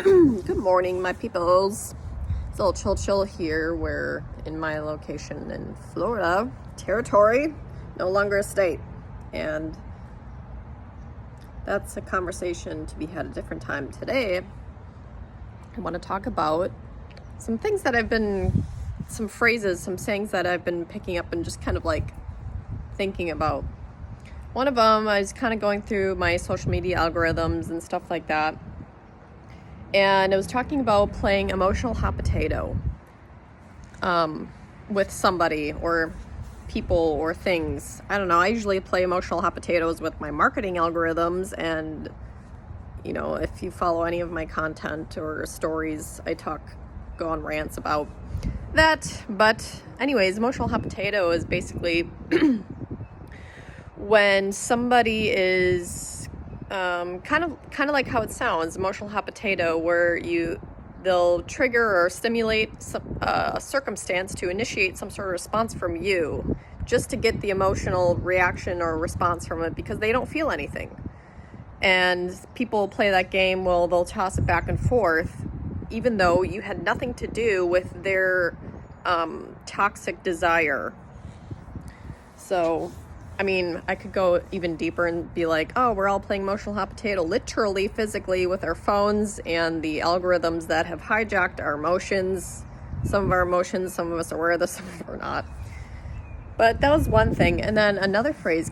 Good morning, my peoples. It's a little chill here. We're in my location in Florida territory, no longer a state. And that's a conversation to be had a different time. Today, I want to talk about some things that some phrases, some sayings that I've been picking up and just kind of like thinking about. One of them, I was kind of going through my social media algorithms and stuff like that. And I was talking about playing emotional hot potato with somebody or people or things. I don't know. I usually play emotional hot potatoes with my marketing algorithms. And, you know, if you follow any of my content or stories, I go on rants about that. But anyways, emotional hot potato is basically when somebody is kind of like how it sounds, emotional hot potato, where they'll trigger or stimulate a circumstance to initiate some sort of response from you, just to get the emotional reaction or response from it, because they don't feel anything. And people play that game. Well, they'll toss it back and forth, even though you had nothing to do with their toxic desire. So I mean, I could go even deeper and be like, oh, we're all playing emotional hot potato, literally, physically, with our phones and the algorithms that have hijacked our emotions. Some of our emotions, some of us are aware of this, some of us are not. But that was one thing. And then another phrase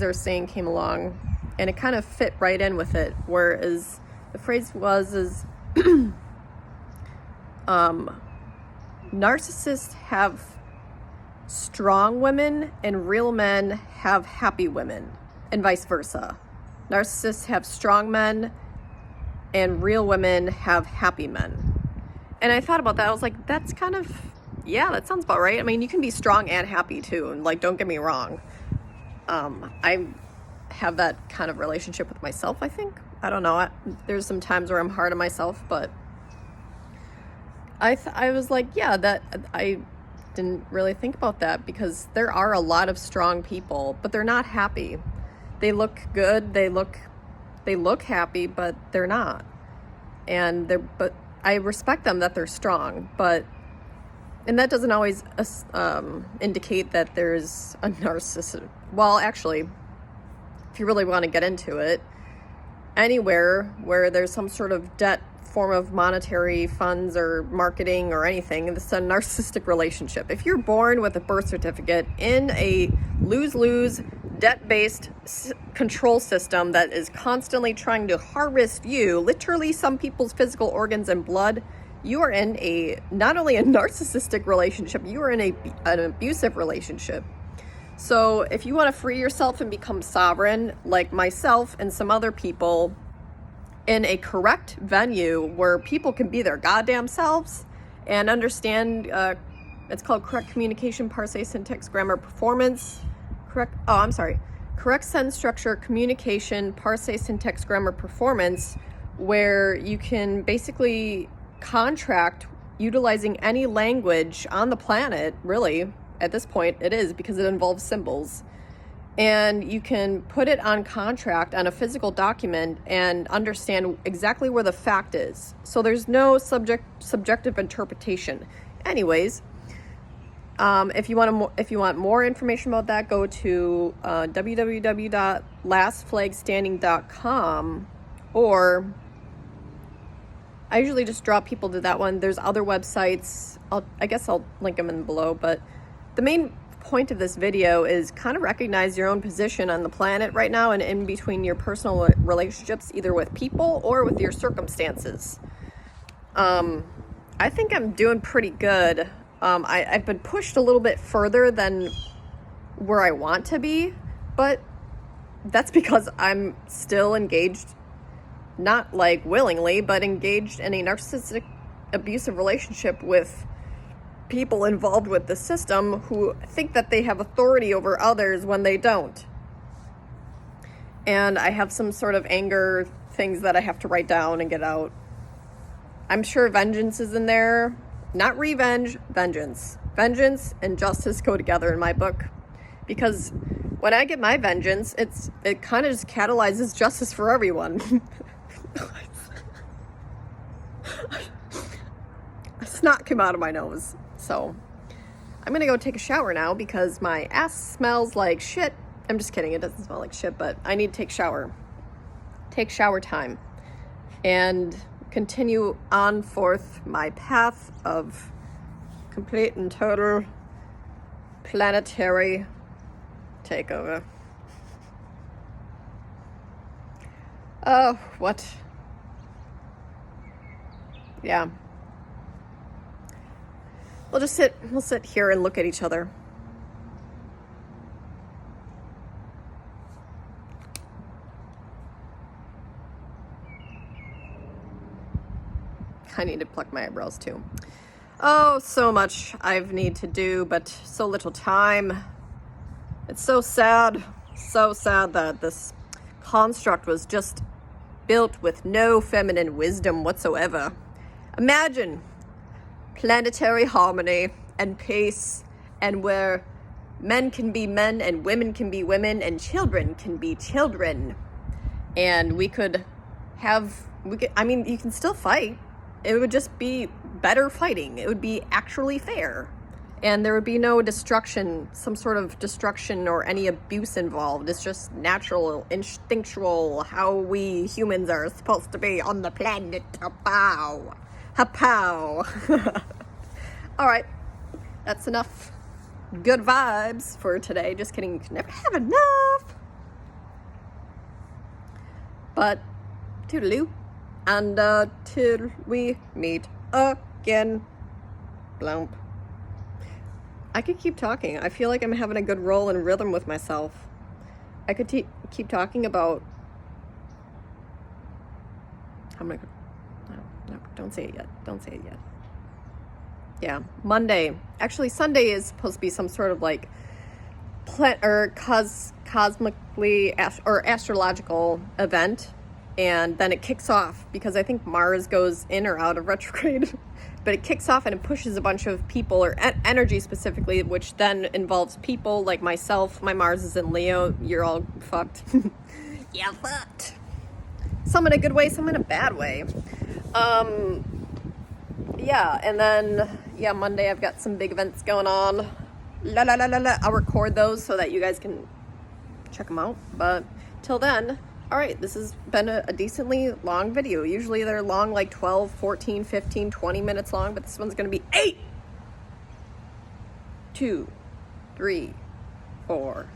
or saying came along, and it kind of fit right in with it, whereas the phrase is narcissists have strong women and real men have happy women, and vice versa. Narcissists have strong men and real women have happy men. And I thought about that. I was like, that's kind of, yeah, that sounds about right. I mean, you can be strong and happy too. And like, don't get me wrong. I have that kind of relationship with myself, I think. I don't know. There's some times where I'm hard on myself, but I was like, yeah, that I didn't really think about that, because there are a lot of strong people, but they're not happy. They look good, they look happy, but they're not. But I respect them that they're strong, and that doesn't always indicate that there's a narcissist. Well, actually, if you really want to get into it, anywhere where there's some sort of debt, form of monetary funds or marketing or anything, it's a narcissistic relationship. If you're born with a birth certificate in a lose-lose, debt-based control system that is constantly trying to harvest you, literally some people's physical organs and blood, you are in not only a narcissistic relationship, you are in an abusive relationship. So if you want to free yourself and become sovereign, like myself and some other people, in a correct venue where people can be their goddamn selves and understand, it's called correct communication, parse, syntax, grammar, performance, correct sentence structure, communication, parse, syntax, grammar, performance, where you can basically contract utilizing any language on the planet, really, at this point it is, because it involves symbols. And you can put it on contract on a physical document and understand exactly where the fact is. So there's no subjective interpretation. Anyways, if you want more information about that, go to www.lastflagstanding.com, or I usually just draw people to that one. There's other websites. I guess I'll link them in below, but the main point of this video is kind of recognize your own position on the planet right now and in between your personal relationships, either with people or with your circumstances. I think I'm doing pretty good. I've been pushed a little bit further than where I want to be, but that's because I'm still engaged, not like willingly, but engaged in a narcissistic abusive relationship with people involved with the system who think that they have authority over others when they don't. And I have some sort of anger things that I have to write down and get out. I'm sure vengeance is in there. Not revenge, vengeance. Vengeance and justice go together in my book, because when I get my vengeance, it kind of just catalyzes justice for everyone. Snot came out of my nose. So I'm gonna go take a shower now because my ass smells like shit. I'm just kidding, it doesn't smell like shit, but I need to take shower. Take shower time. And continue on forth my path of complete and total planetary takeover. Oh, what? Yeah. We'll sit here and look at each other. I need to pluck my eyebrows too. Oh, so much I need to do, but so little time. It's so sad that this construct was just built with no feminine wisdom whatsoever. Imagine planetary harmony and peace, and where men can be men and women can be women and children can be children. And you can still fight. It would just be better fighting. It would be actually fair. And there would be no destruction, some sort of destruction or any abuse involved. It's just natural, instinctual, how we humans are supposed to be on the planet. Hapow. Hapow. All right, that's enough good vibes for today. Just kidding, you can never have enough. But toodaloo. And till we meet again. Blump. I could keep talking. I feel like I'm having a good roll and rhythm with myself. I could keep talking about... No, don't say it yet. Don't say it yet. Yeah, Monday. Actually, Sunday is supposed to be some sort of like cosmically or astrological event. And then it kicks off because I think Mars goes in or out of retrograde. But it kicks off and it pushes a bunch of people, or energy specifically, which then involves people like myself. My Mars is in Leo. You're all fucked. Yeah, fucked. Some in a good way, some in a bad way. Yeah, and then, Monday I've got some big events going on. I'll record those so that you guys can check them out. But till then... All right, this has been a decently long video. Usually they're long, like 12, 14, 15, 20 minutes long, but this one's going to be 8, 2, 3, 4,